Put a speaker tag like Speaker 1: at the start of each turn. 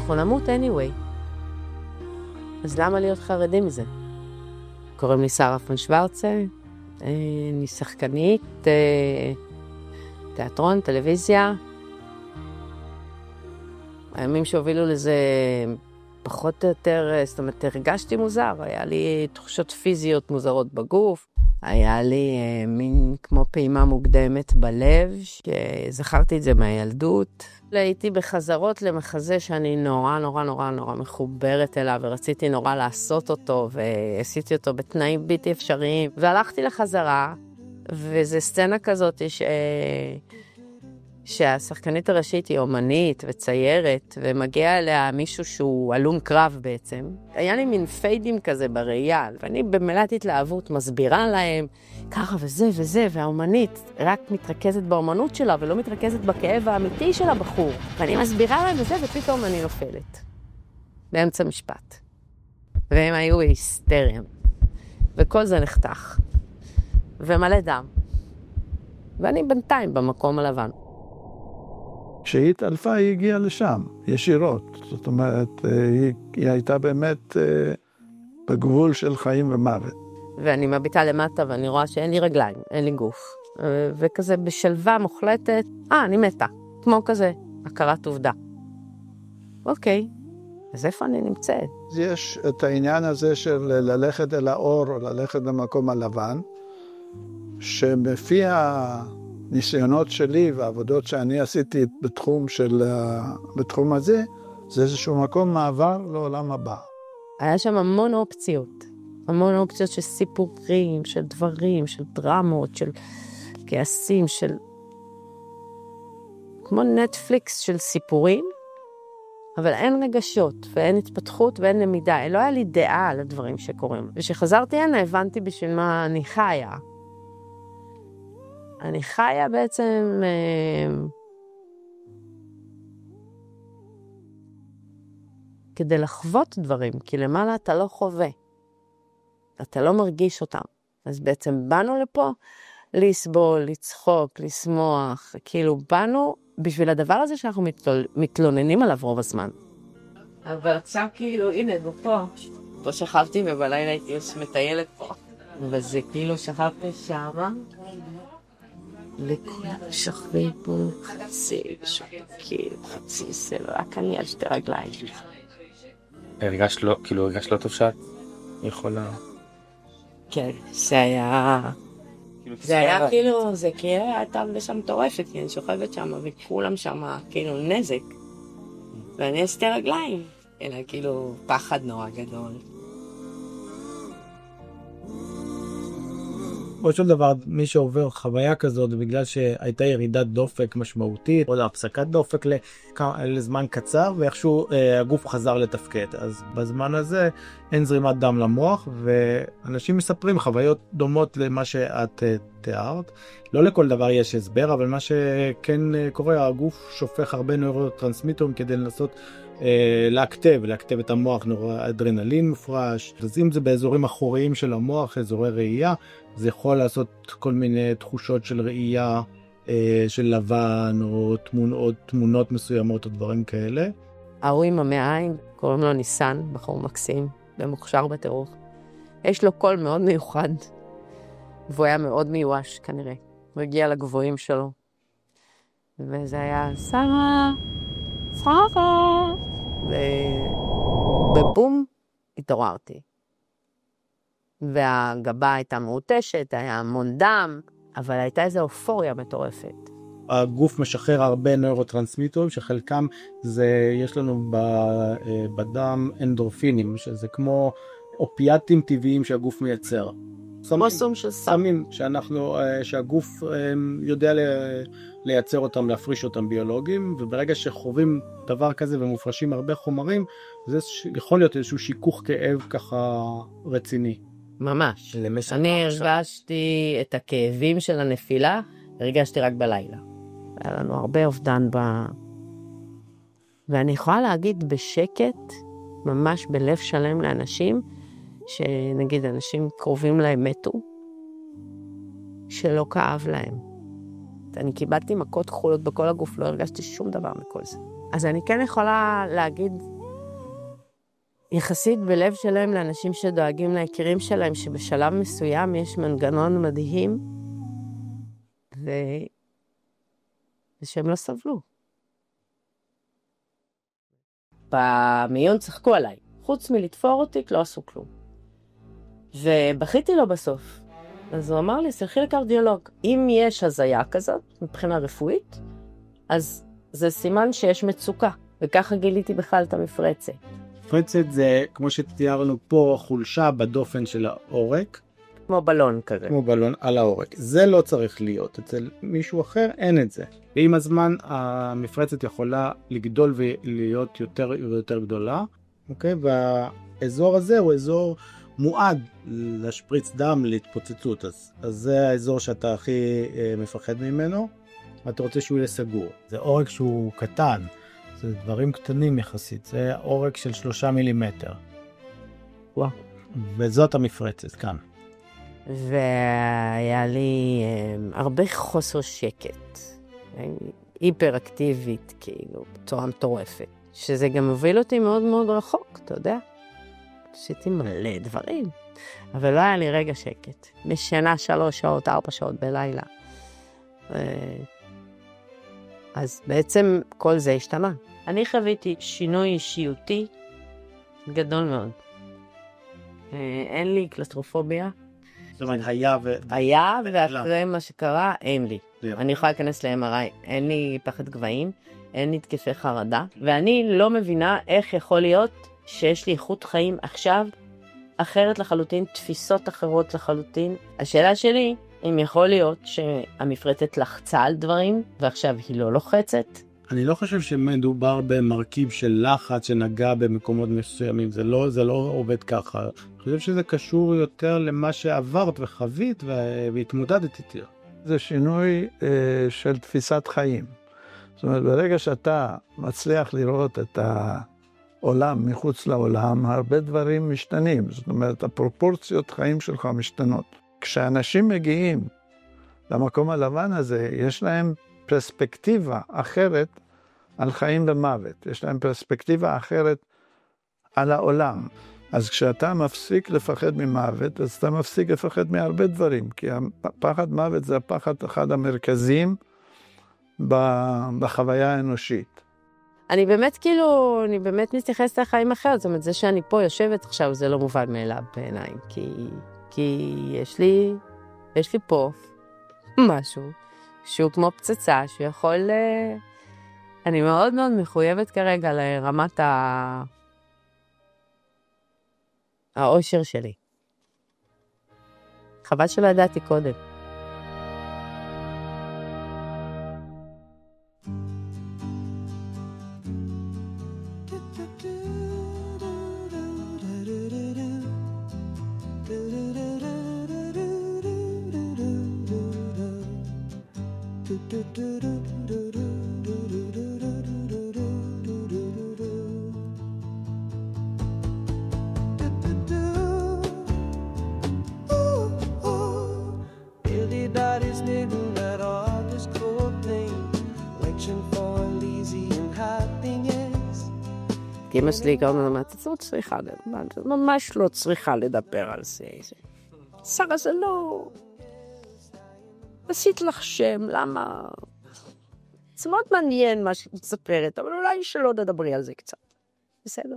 Speaker 1: אנחנו נמות anyway. אז למה להיות חרדי מזה? קוראים לי שרה פון שוורצה, אני שחקנית, תיאטרון, טלוויזיה. הימים שהובילו לזה פחות או יותר, זאת אומרת, הרגשתי מוזר, היה לי תחושות פיזיות מוזרות בגוף, היה לי מין כמו פעימה מוקדמת בלב, שזכרתי את זה מהילדות. הייתי בחזרות למחזה שאני נורא נורא נורא נורא מחוברת אליו, ורציתי נורא לעשות אותו, ועשיתי אותו בתנאים בלתי אפשריים, והלכתי לחזרה, וזו סצנה כזאת שהשחקנית הראשית היא אומנית וציירת, ומגיע אליה מישהו שהוא אלום קרב בעצם. היה לי מין פיידים כזה בראייה, ואני במלאת התלהבות מסבירה להם, ככה וזה וזה, והאומנית רק מתרכזת באומנות שלה, ולא מתרכזת בכאב האמיתי של הבחור. ואני מסבירה להם וזה, ופתאום אני נופלת. באמצע משפט. והם היו היסטריה. וכל זה נחתך. ומלא דם. ואני בינתיים במקום הלבן.
Speaker 2: כשהיא התעלפה, היא הגיעה לשם, ישירות. זאת אומרת, היא הייתה באמת בגבול של חיים ומוות.
Speaker 1: ואני מביטה למטה ואני רואה שאין לי רגליים, אין לי גוף. וכזה בשלווה מוחלטת, אני מתה. כמו כזה, הכרת עובדה. אוקיי, אז איפה אני נמצאת?
Speaker 2: יש את העניין הזה של ללכת אל האור או ללכת למקום הלבן, שמפי הניסיונות שלי והעבודות שאני עשיתי בתחום הזה, זה איזשהו מקום מעבר לעולם הבא.
Speaker 1: היה שם המון אופציות. המון אופציות של סיפורים, של דברים, של דרמות, של כעסים, של כמו נטפליקס של סיפורים, אבל אין רגשות ואין התפתחות ואין למידה. לא היה לי דעה על הדברים שקורים. ושחזרתי הנה הבנתי בשביל מה אני חיה. אני חיה בעצם כדי לחוות דברים, כי למעלה אתה לא חווה. אתה לא מרגיש אותם. אז בעצם באנו לפה לסבול, לצחוק, לשמוח, כאילו באנו בשביל הדבר הזה שאנחנו מתלוננים עליו רוב הזמן. אבל עכשיו כאילו, הנה, פה שכבתי ובלילה הייתי מטיילת פה. וזה כאילו שכבתי שמה, לכולם שכבים פה חצי ושוקקים, חצי סלו, רק אני על שתי רגליים.
Speaker 3: הרגשת לא טוב שאת יכולה?
Speaker 1: כן, זה היה כאילו, זה כאילו הייתה שם מטורפת, כי אני שוכבת שם וכולם שם כאילו נזק. ואני על שתי רגליים, אלא כאילו פחד נורא גדול.
Speaker 4: עוד של דבר, מי שעובר חוויה כזאת, בגלל שהייתה ירידת דופק משמעותית, או להפסקת דופק לזמן קצר, ואיכשהו הגוף חזר לתפקד. אז בזמן הזה אין זרימת דם למוח, ואנשים מספרים חוויות דומות למה שאת תיארת. לא לכל דבר יש הסבר, אבל מה שכן קורה, הגוף שופך הרבה נוירוטרנסמיטרים כדי לנסות להכתב את המוח, אדרנלין מופרש. אז אם זה באזורים אחוריים של המוח, אזורי ראייה, זה יכול לעשות כל מיני תחושות של ראייה של לבן, או תמונות מסוימות, או דברים כאלה.
Speaker 1: ההוא עם המעיים, קוראים לו ניסן, בחור מקסים, ומוכשר בטירוף. יש לו קול מאוד מיוחד, והוא היה מאוד מיואש כנראה. הוא הגיע לגבוהים שלו. וזה היה שרה, ובום, התעוררתי. והגבה הייתה מעוטשת, היה המון דם, אבל הייתה איזו אופוריה מטורפת.
Speaker 4: הגוף משחרר הרבה נוירוטרנסמיטרים, שחלקם יש לנו בדם אנדורפינים, שזה כמו אופיאטים טבעיים שהגוף מייצר.
Speaker 1: כמו סום של
Speaker 4: סמים, שהגוף יודע לייצר אותם, להפריש אותם ביולוגיים, וברגע שחווים דבר כזה ומופרשים הרבה חומרים, זה יכול להיות איזשהו שיכוך כאב ככה רציני.
Speaker 1: ממש. אני הרגשתי את הכאבים של הנפילה, הרגשתי רק בלילה. היה לנו הרבה אובדן ואני יכולה להגיד בשקט, ממש בלב שלם לאנשים, שנגיד אנשים קרובים להם מתו, שלא כאב להם. אני קיבלתי מכות כחולות בכל הגוף, לא הרגשתי שום דבר מכל זה. אז אני כן יכולה להגיד יחסית בלב שלהם לאנשים שדואגים ליקירים שלהם, שבשלב מסוים יש מנגנון מדהים, ושהם לא סבלו. במיון צחקו עליי. חוץ מלתפור אותי, לא עשו כלום. ובכיתי לו בסוף. אז הוא אמר לי, סלחי לקרדיולוג, אם יש הזיה כזאת, מבחינה רפואית, אז זה סימן שיש מצוקה. וככה גיליתי בכלל את המפרצת.
Speaker 4: מפרצת זה, כמו שתיארנו פה, חולשה בדופן של העורק.
Speaker 1: כמו בלון כזה. כמו
Speaker 4: בלון על העורק. זה לא צריך להיות. אצל מישהו אחר אין את זה. ועם הזמן המפרצת יכולה לגדול ולהיות יותר ויותר גדולה. אוקיי? והאזור הזה הוא אזור מועד לשפריץ דם, להתפוצצות. אז זה האזור שאתה הכי מפחד ממנו. ואתה רוצה שהוא יהיה סגור. זה עורק שהוא קטן. זה דברים קטנים יחסית. זה עורק של 3 מילימטר.
Speaker 1: וואו.
Speaker 4: וזאת המפרצת כאן.
Speaker 1: והיה לי הרבה חוסר שקט. היפראקטיבית, כאילו, בצורה מטורפת. שזה גם הוביל אותי מאוד מאוד רחוק, אתה יודע? עשיתי מלא דברים. אבל לא היה לי רגע שקט. משנה 3 שעות, 4 שעות בלילה. אז בעצם כל זה השתנה. אני חוויתי שינוי אישיותי גדול מאוד. אין לי קלסטרופוביה.
Speaker 4: זאת אומרת, היה
Speaker 1: ואחרי מה שקרה, אין לי. אני יכולה להיכנס ל-MRI, אין לי פחד גבהים, אין לי תקפי חרדה, ואני לא מבינה איך יכול להיות שיש לי איכות חיים עכשיו, אחרת לחלוטין, תפיסות אחרות לחלוטין. השאלה שלי, אם יכול להיות שהמפרצת לחצה על דברים, ועכשיו היא לא לוחצת?
Speaker 4: אני לא חושב שמדובר במרכיב של לחץ שנגע במקומות מסוימים, זה לא עובד ככה. אני חושב שזה קשור יותר למה שעברת וחווית והתמודדת איתי.
Speaker 2: זה שינוי של תפיסת חיים. זאת אומרת, ברגע שאתה מצליח לראות את העולם מחוץ לעולם, הרבה דברים משתנים. זאת אומרת, הפרופורציות חיים שלך משתנות. כשאנשים מגיעים למקום הלבן הזה, יש להם פרספקטיבה אחרת על חיים ומוות. יש להם פרספקטיבה אחרת על העולם. אז כשאתה מפסיק לפחד ממוות, אז אתה מפסיק לפחד מהרבה דברים, כי הפחד מוות זה הפחד אחד המרכזיים בחוויה האנושית.
Speaker 1: אני באמת מתייחסת לחיים אחרת, זאת אומרת, זה שאני פה יושבת עכשיו, זה לא מובן מאליו בעיניים, כי יש לי פה משהו שהוא כמו פצצה, שיכול... אני מאוד מאוד מחויבת כרגע לרמת האושר שלי. חבל שלא ידעתי קודם. אמא שלי גם אומרת, את לא צריכה לדבר, את ממש לא צריכה לדבר על זה. שרה, זה לא... עשית לך שם, למה? זה מאוד מעניין מה שאת מספרת, אבל אולי שלא תדברי על זה קצת. בסדר.